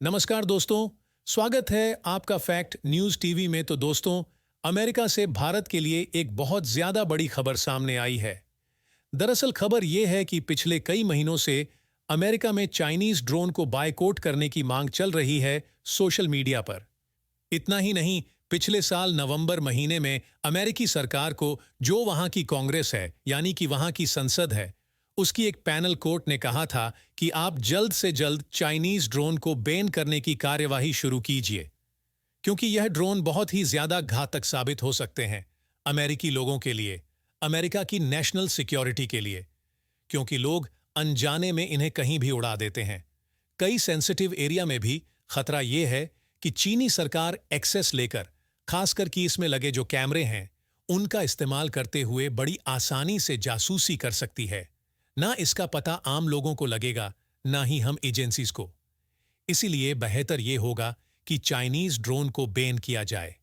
नमस्कार दोस्तों। स्वागत है आपका फैक्ट न्यूज टीवी में। तो दोस्तों, अमेरिका से भारत के लिए एक बहुत ज्यादा बड़ी खबर सामने आई है। दरअसल खबर यह है कि पिछले कई महीनों से अमेरिका में चाइनीज ड्रोन को बायकॉट करने की मांग चल रही है सोशल मीडिया पर। इतना ही नहीं, पिछले साल नवंबर महीने में अमेरिकी सरकार को, जो वहां की कांग्रेस है यानी कि वहां की संसद है, उसकी एक पैनल कोर्ट ने कहा था कि आप जल्द से जल्द चाइनीज ड्रोन को बैन करने की कार्यवाही शुरू कीजिए, क्योंकि यह ड्रोन बहुत ही ज्यादा घातक साबित हो सकते हैं अमेरिकी लोगों के लिए, अमेरिका की नेशनल सिक्योरिटी के लिए, क्योंकि लोग अनजाने में इन्हें कहीं भी उड़ा देते हैं। कई सेंसिटिव एरिया में भी खतरा यह है कि चीनी सरकार एक्सेस लेकर, खासकर कि इसमें लगे जो कैमरे हैं उनका इस्तेमाल करते हुए बड़ी आसानी से जासूसी कर सकती है। ना इसका पता आम लोगों को लगेगा, ना ही हम एजेंसीज को। इसीलिए बेहतर यह होगा कि चाइनीज ड्रोन को बैन किया जाए।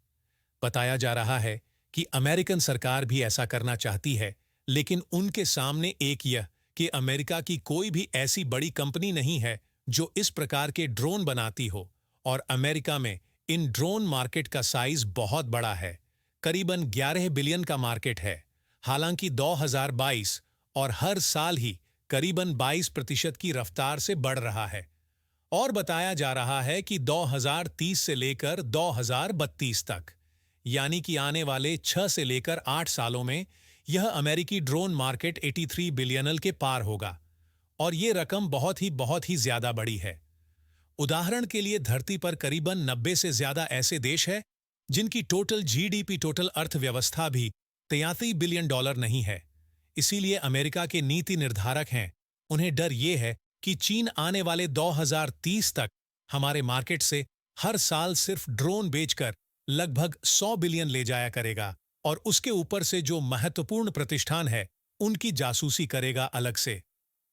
बताया जा रहा है कि अमेरिकन सरकार भी ऐसा करना चाहती है, लेकिन उनके सामने एक यह कि अमेरिका की कोई भी ऐसी बड़ी कंपनी नहीं है जो इस प्रकार के ड्रोन बनाती हो, और अमेरिका में इन ड्रोन मार्केट का साइज बहुत बड़ा है। करीबन 11 बिलियन का मार्केट है। हालांकि 2022 और हर साल ही करीबन 22% की रफ्तार से बढ़ रहा है, और बताया जा रहा है कि 2030 से लेकर 2032 तक, यानी कि आने वाले 6 से लेकर 8 सालों में यह अमेरिकी ड्रोन मार्केट 83 बिलियनल के पार होगा। और यह रकम बहुत ही ज्यादा बड़ी है। उदाहरण के लिए, धरती पर करीबन 90 से ज्यादा ऐसे देश हैं जिनकी टोटल जीडीपी, टोटल अर्थव्यवस्था भी 83 बिलियन डॉलर नहीं है। इसीलिए अमेरिका के नीति निर्धारक हैं, उन्हें डर यह है कि चीन आने वाले 2030 तक हमारे मार्केट से हर साल सिर्फ ड्रोन बेचकर लगभग 100 बिलियन ले जाया करेगा, और उसके ऊपर से जो महत्वपूर्ण प्रतिष्ठान है उनकी जासूसी करेगा अलग से।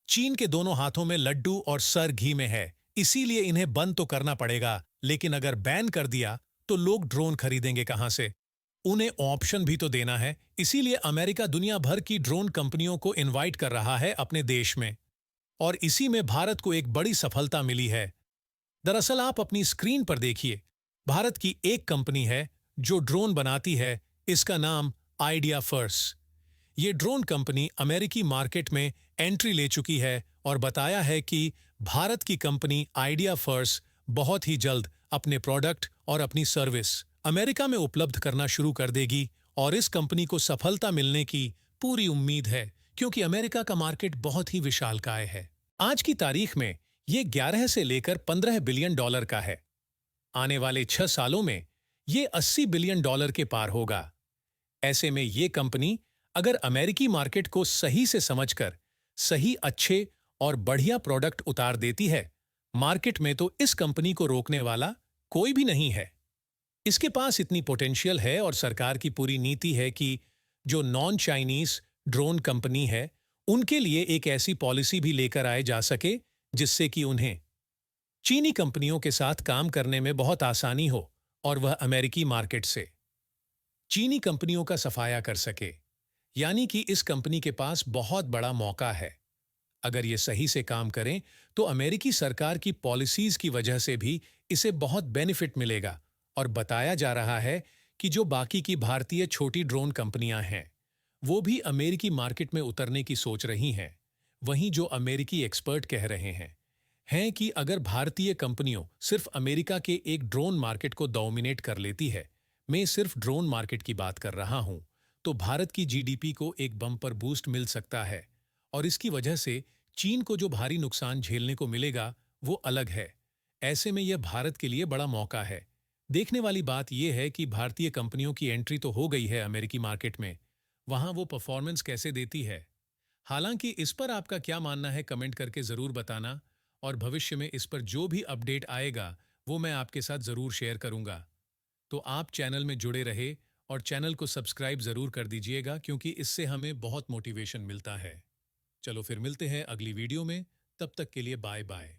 चीन के दोनों हाथों में लड्डू और सर घी में है, इसीलिए इन्हें बंद तो करना पड़ेगा, लेकिन अगर बैन कर दिया तो लोग ड्रोन खरीदेंगे कहां से? उन्हें ऑप्शन भी तो देना है। इसीलिए अमेरिका दुनिया भर की ड्रोन कंपनियों को इनवाइट कर रहा है अपने देश में, और इसी में भारत को एक बड़ी सफलता मिली है। दरअसल आप अपनी स्क्रीन पर देखिए, भारत की एक कंपनी है जो ड्रोन बनाती है। इसका नाम आइडिया फर्स्ट। ये ड्रोन कंपनी अमेरिकी मार्केट में एंट्री ले चुकी है, और बताया है कि भारत की कंपनी आइडिया फर्स्ट बहुत ही जल्द अपने प्रोडक्ट और अपनी सर्विस अमेरिका में उपलब्ध करना शुरू कर देगी। और इस कंपनी को सफलता मिलने की पूरी उम्मीद है, क्योंकि अमेरिका का मार्केट बहुत ही विशालकाय है। आज की तारीख में ये 11 से लेकर 15 बिलियन डॉलर का है। आने वाले 6 सालों में ये 80 बिलियन डॉलर के पार होगा। ऐसे में ये कंपनी अगर अमेरिकी मार्केट को सही से समझकर सही, अच्छे और बढ़िया प्रोडक्ट उतार देती है मार्केट में, तो इस कंपनी को रोकने वाला कोई भी नहीं है। इसके पास इतनी पोटेंशियल है, और सरकार की पूरी नीति है कि जो नॉन चाइनीज ड्रोन कंपनी है उनके लिए एक ऐसी पॉलिसी भी लेकर आए जा सके जिससे कि उन्हें चीनी कंपनियों के साथ काम करने में बहुत आसानी हो, और वह अमेरिकी मार्केट से चीनी कंपनियों का सफाया कर सके। यानी कि इस कंपनी के पास बहुत बड़ा मौका है। अगर ये सही से काम करें तो अमेरिकी सरकार की पॉलिसीज की वजह से भी इसे बहुत बेनिफिट मिलेगा। और बताया जा रहा है कि जो बाकी की भारतीय छोटी ड्रोन कंपनियां हैं वो भी अमेरिकी मार्केट में उतरने की सोच रही हैं। वहीं जो अमेरिकी एक्सपर्ट कह रहे हैं कि अगर भारतीय कंपनियों सिर्फ अमेरिका के एक ड्रोन मार्केट को डोमिनेट कर लेती है, मैं सिर्फ ड्रोन मार्केट की बात कर रहा हूं, तो भारत की जीडीपी को एक बम्पर बूस्ट मिल सकता है। और इसकी वजह से चीन को जो भारी नुकसान झेलने को मिलेगा वो अलग है। ऐसे में यह भारत के लिए बड़ा मौका है। देखने वाली बात यह है कि भारतीय कंपनियों की एंट्री तो हो गई है अमेरिकी मार्केट में, वहां वो परफॉर्मेंस कैसे देती है। हालांकि इस पर आपका क्या मानना है कमेंट करके जरूर बताना, और भविष्य में इस पर जो भी अपडेट आएगा वो मैं आपके साथ जरूर शेयर करूंगा। तो आप चैनल में जुड़े रहे और चैनल को सब्सक्राइब जरूर कर दीजिएगा, क्योंकि इससे हमें बहुत मोटिवेशन मिलता है। चलो फिर मिलते हैं अगली वीडियो में, तब तक के लिए बाय बाय।